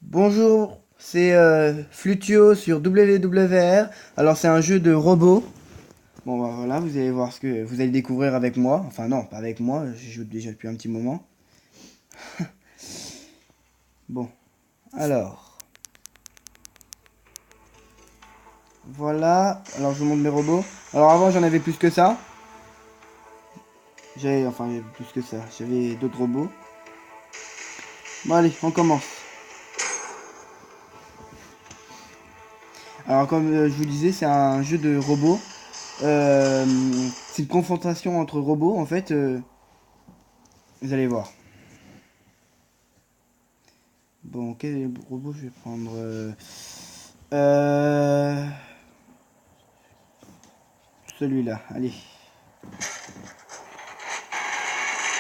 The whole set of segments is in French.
Bonjour, c'est Flutio sur WWR. Alors c'est un jeu de robots. Bon bah voilà, vous allez voir ce que vous allez découvrir avec moi. Enfin non, pas avec moi, j'y joue déjà depuis un petit moment. Bon, alors voilà. Alors je vous montre mes robots. Alors avant j'en avais plus que ça. J'avais plus que ça. J'avais d'autres robots. Bon allez, on commence. Alors comme je vous disais, c'est un jeu de robots. Euh, c'est une confrontation entre robots en fait. Vous allez voir. Bon, quel robot je vais prendre euh, celui-là, allez.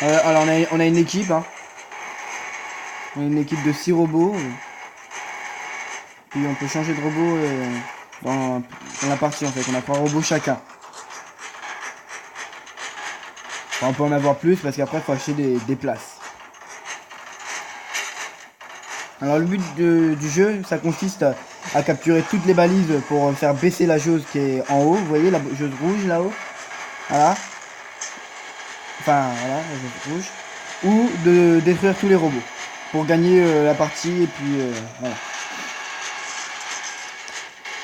Alors on a une équipe, hein. On a une équipe de 6 robots. Puis on peut changer de robot dans la partie en fait. On a 3 robots chacun. Enfin, on peut en avoir plus parce qu'après il faut acheter des places. Alors le but du jeu, ça consiste à capturer toutes les balises pour faire baisser la jauge qui est en haut. Vous voyez la jauge rouge là-haut. Voilà. Enfin voilà, la jauge rouge. Ou de détruire tous les robots pour gagner la partie et puis voilà.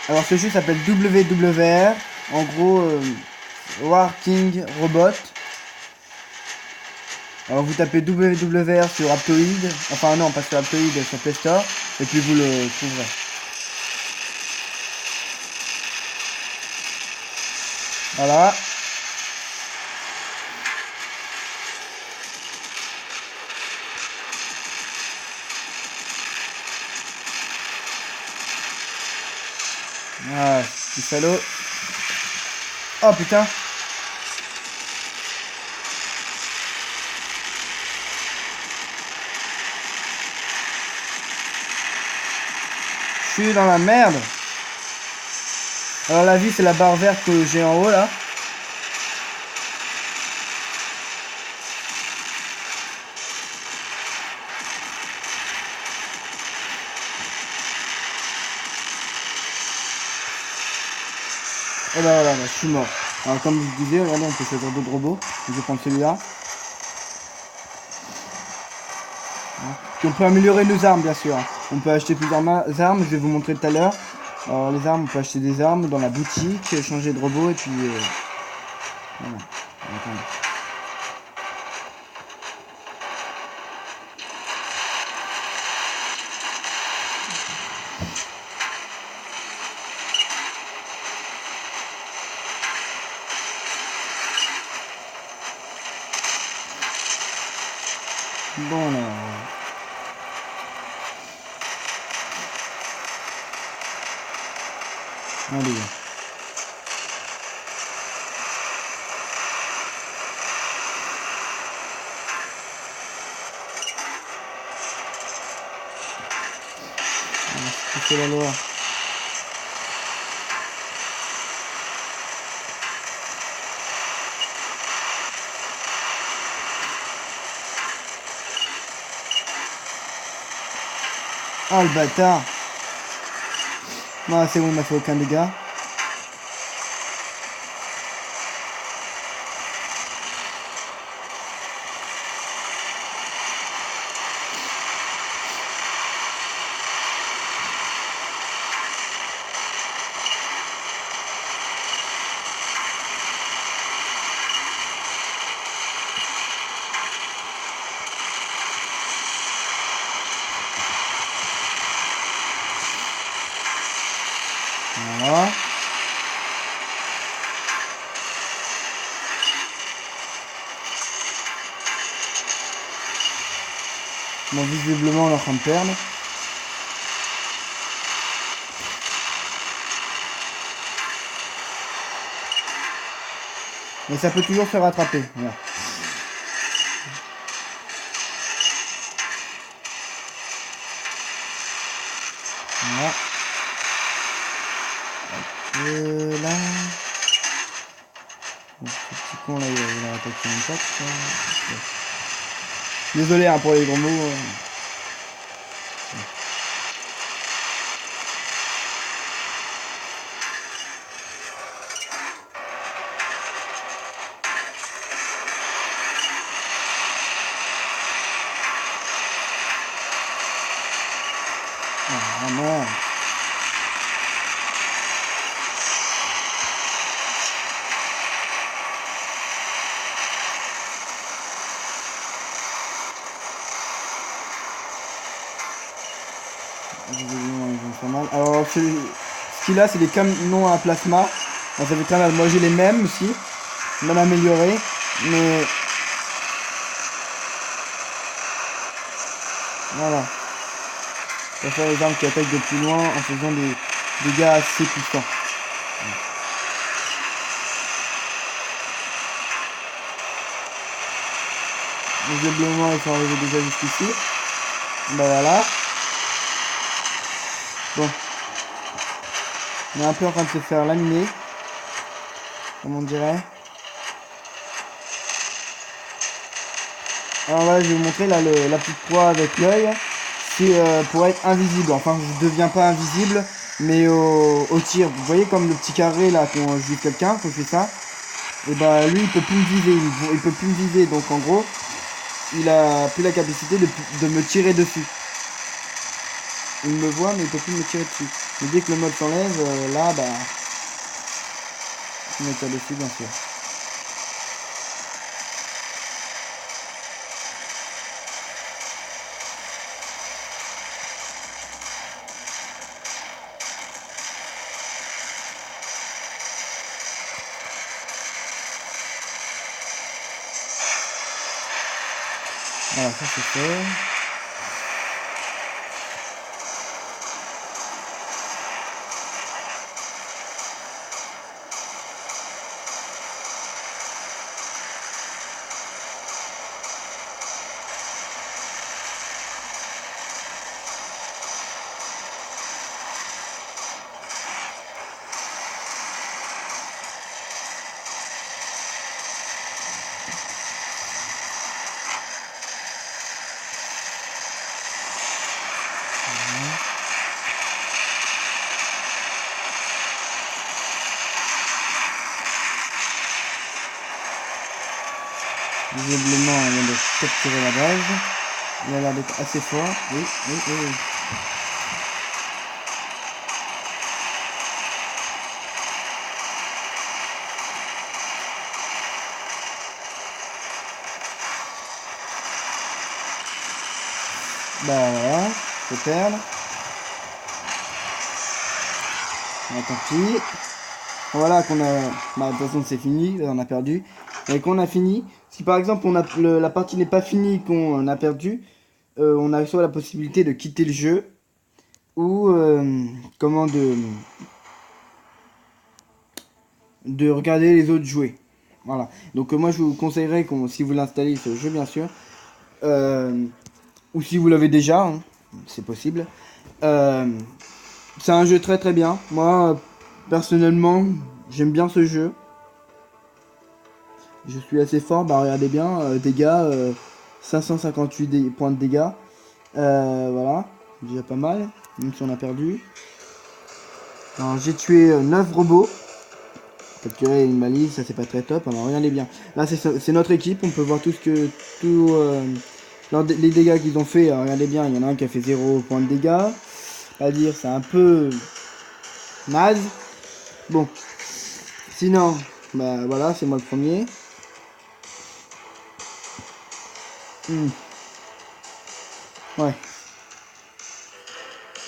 Alors ce jeu s'appelle WWR, en gros Working Robot. Alors vous tapez WWR sur Aptoide, enfin non pas sur Aptoide, sur Play Store, et puis vous le trouverez. Voilà. Ah, petit salaud. Oh putain. Je suis dans la merde. Alors la vie c'est la barre verte que j'ai en haut là. Et ben voilà, je suis mort. Alors comme je vous disais, regardez, on peut choisir d'autres robots. Je vais prendre celui-là. Puis on peut améliorer nos armes bien sûr. On peut acheter plusieurs armes, je vais vous montrer tout à l'heure. Alors les armes, on peut acheter des armes dans la boutique, changer de robot et puis voilà. Attendez. Bon là. Allez. C'est la loi. Ah le bâtard. Non c'est bon, il m'a fait aucun dégât. Voilà. Bon visiblement on est en train de perdre. Mais ça peut toujours se rattraper. Voilà. Voilà. Là. Bon, ce petit con là, il a attaqué une patte. Désolé hein, pour les gros mots. Ah non. Ils ont pas mal. Alors ce qu'il a, c'est des canons à plasma. Donc, ça fait très mal. Moi j'ai les mêmes aussi, même améliorés, mais voilà. Je préfère les armes qui attaquent de plus loin en faisant des dégâts assez puissants. Visiblement ils sont arrivés déjà jusqu'ici. Ben voilà. Bon. On est un peu en train de se faire laminer. Comme on dirait. Alors là je vais vous montrer là, la petite croix avec l'œil. C'est pour être invisible. Enfin je deviens pas invisible. Mais au tir. Vous voyez comme le petit carré là quand je vise quelqu'un. Quand je fais ça. Et bah lui il peut plus me viser. Il peut plus me viser. Donc en gros. Il a plus la capacité de me tirer dessus. Il me voit mais il peut plus me tirer dessus. Mais dès que le mode s'enlève, là bah... Je me tire dessus bien sûr. Voilà, ça c'est fait. Visiblement, il vient de capturer la base. Il a l'air d'être assez fort. Oui, oui, oui, oui. Bah voilà, je vais perdre. Ah, tant pis. Voilà qu'on a... Bah de toute façon c'est fini, on a perdu. Et qu'on a fini. Si par exemple on a la partie n'est pas finie, qu'on a perdu, on a soit la possibilité de quitter le jeu, ou comment de regarder les autres jouer. Voilà. Donc moi je vous conseillerais, si vous l'installez ce jeu bien sûr, ou si vous l'avez déjà, hein, c'est possible. C'est un jeu très très bien. Moi personnellement j'aime bien ce jeu. Je suis assez fort, bah regardez bien, dégâts, 558 points de dégâts. Voilà, déjà pas mal, même si on a perdu. Alors j'ai tué 9 robots. Capturer une balise, ça c'est pas très top. Alors regardez bien. Là c'est notre équipe, on peut voir tout les dégâts qu'ils ont fait. Alors, regardez bien, il y en a un qui a fait 0 points de dégâts. À dire, c'est un peu naze. Bon. Sinon, bah voilà, c'est moi le premier. Ouais.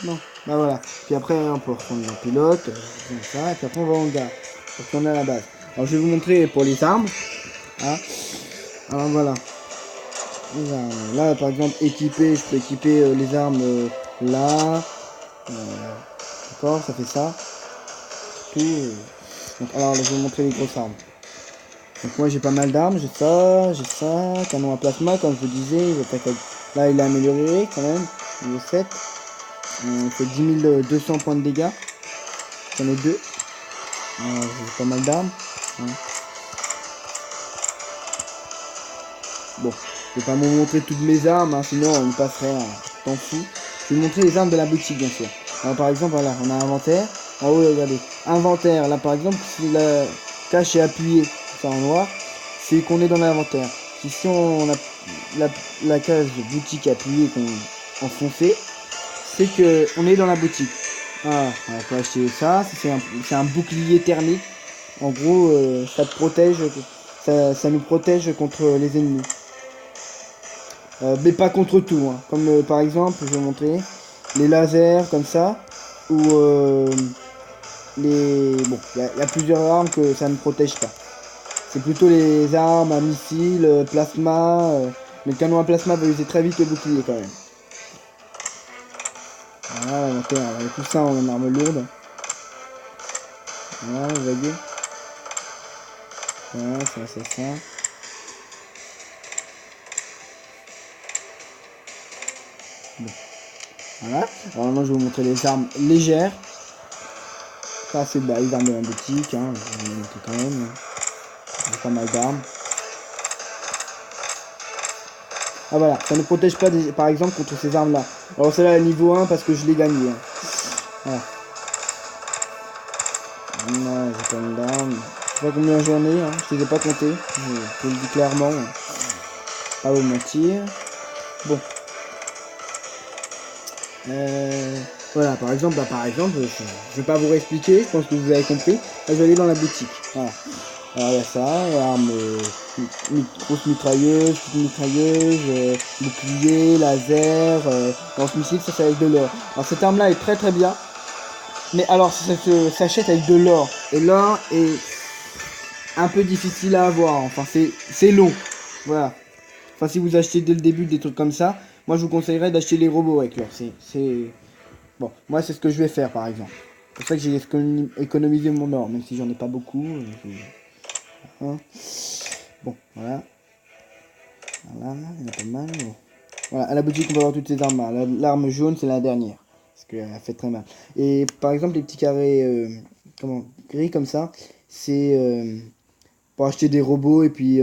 Non. Bah voilà. Puis après, on peut reprendre le pilote, comme ça, et puis après on va en gare. Pour qu'on à la base. Alors je vais vous montrer pour les armes. Hein. Alors voilà. Là par exemple équiper, je peux équiper les armes là. D'accord, ça fait ça. Tout. Donc, alors là, je vais vous montrer les grosses armes. Donc moi j'ai pas mal d'armes, j'ai ça, canon à plasma comme je vous disais, là il est amélioré quand même, niveau 7. On fait 10 200 points de dégâts. J'en ai deux. J'ai pas mal d'armes. Hein. Bon, je vais pas vous montrer toutes mes armes, hein, sinon on passerait un temps fou. Je vais vous montrer les armes de la boutique bien sûr. Alors par exemple, voilà, on a inventaire. En haut, regardez. Inventaire, là par exemple, si la cache est appuyée, ça en noir, c'est qu'on est dans l'inventaire. Si on a la case boutique appuyée en foncé, c'est que on est dans la boutique. Voilà, on peut acheter ça. C'est un bouclier thermique. En gros, ça te protège, ça nous protège contre les ennemis. Mais pas contre tout, hein. Comme par exemple, je vais vous montrer les lasers comme ça, ou bon, il y a plusieurs armes que ça ne protège pas. C'est plutôt les armes à missiles, plasma. Le canon à plasma va user très vite le bouclier quand même. Voilà, on va tout ça en arme lourde. Voilà, vous voyez. Voilà, ça. Bon. Voilà. Alors maintenant, je vais vous montrer les armes légères. Ça, c'est les armes de la boutique. Hein. Je vais vous montrer quand même. J'ai pas mal d'armes. Ah voilà, ça ne protège pas par exemple contre ces armes là. Alors celle-là est niveau 1 parce que je l'ai gagné. Hein. Voilà. Non, j'ai pas mis d'armes. Je sais pas combien j'en ai, hein. Je les ai pas comptés. Je le dis clairement. Pas vous mentir. Bon. Voilà, par exemple, je vais pas vous réexpliquer, je pense que vous avez compris. Là, je vais aller dans la boutique. Voilà. Alors il y a ça, arme, grosse mitrailleuse, petite mitrailleuse, bouclier, laser, lance-missile, ça c'est avec de l'or. Alors cette arme là est très bien, mais alors ça s'achète avec de l'or. Et l'or est un peu difficile à avoir, enfin c'est long, voilà. Enfin si vous achetez dès le début des trucs comme ça, moi je vous conseillerais d'acheter les robots avec l'or. Bon, moi c'est ce que je vais faire par exemple. C'est pour ça que j'ai économisé mon or, même si j'en ai pas beaucoup. Hein. Bon, voilà. Voilà, il y en a pas mal. Bon. Voilà, à la boutique, on va avoir toutes ces armes. L'arme jaune, c'est la dernière. Parce qu'elle fait très mal. Et par exemple, les petits carrés gris comme ça, c'est pour acheter des robots et puis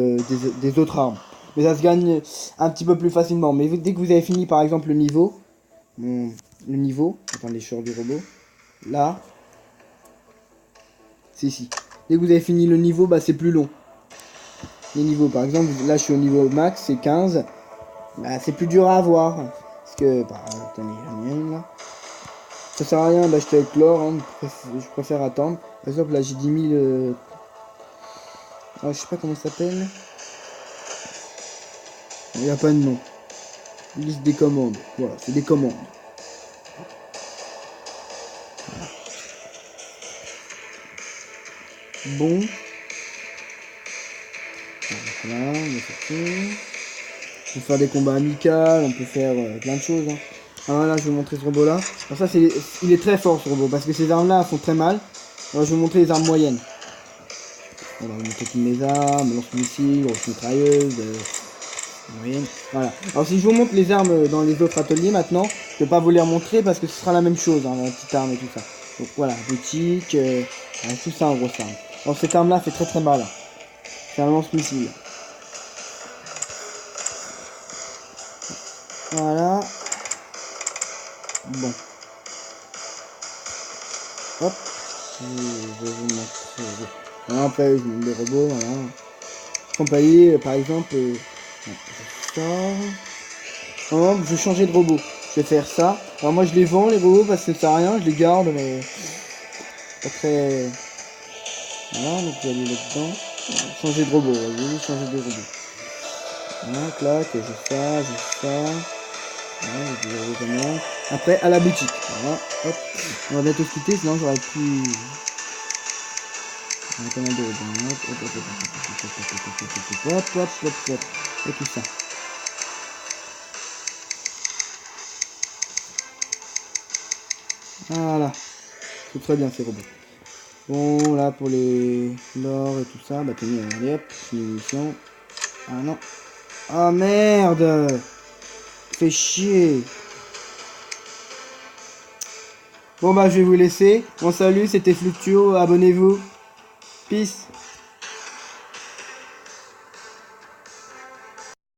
des autres armes. Mais ça se gagne un petit peu plus facilement. Mais dès que vous avez fini, par exemple, le niveau, attendez, je sors du robot. Là, c'est ici. Dès que vous avez fini le niveau, bah c'est plus long. Les niveaux, par exemple, là je suis au niveau max, c'est 15. Bah, c'est plus dur à avoir. Parce que, bah, attendez, là. Ça sert à rien d'acheter avec l'or, hein. Je préfère attendre. Par exemple, là j'ai 10 000. Ah, je sais pas comment ça s'appelle. Il n'y a pas de nom. Liste des commandes. Voilà, c'est des commandes. Bon. Voilà, on est sorti. On peut faire des combats amicaux, on peut faire plein de choses. Hein. Alors là, je vais vous montrer ce robot là. Alors ça, il est très fort ce robot parce que ces armes là font très mal. Alors je vais vous montrer les armes moyennes. On va vous montrer toutes mes armes, lance-missiles, grosse mitrailleuse, moyenne. Voilà. Alors si je vous montre les armes dans les autres ateliers maintenant, je vais pas vous les remontrer parce que ce sera la même chose, hein, la petite arme et tout ça. Donc voilà, boutique, tout ça en grosse arme. Alors cette arme là fait très mal. C'est un lance-missile. Voilà. Bon. Hop. Je vais vous montrer. Voilà, après, je montre les robots. Voilà. Compagnie, par exemple. Ça. Oh, je vais changer de robot. Je vais faire ça. Alors, moi, je les vends, les robots, parce que ça sert à rien. Je les garde, mais. Pas très. Voilà, donc, je vais aller là-dedans. Changer de robot. Je vais changer de robot. Voilà, clac. J'ai ça, j'ai ça. Voilà, après à la boutique. Voilà, hop. On va bientôt se quitter, sinon j'aurais pu. Hop. Et tout ça. Voilà. C'est très bien ces robots. Bon là pour les l'or et tout ça, bah tenez, allez hop, munitions. Ah non. Ah merde. Fait chier. Bon bah je vais vous laisser. Bon salut, c'était Fluctuo, abonnez-vous. Peace.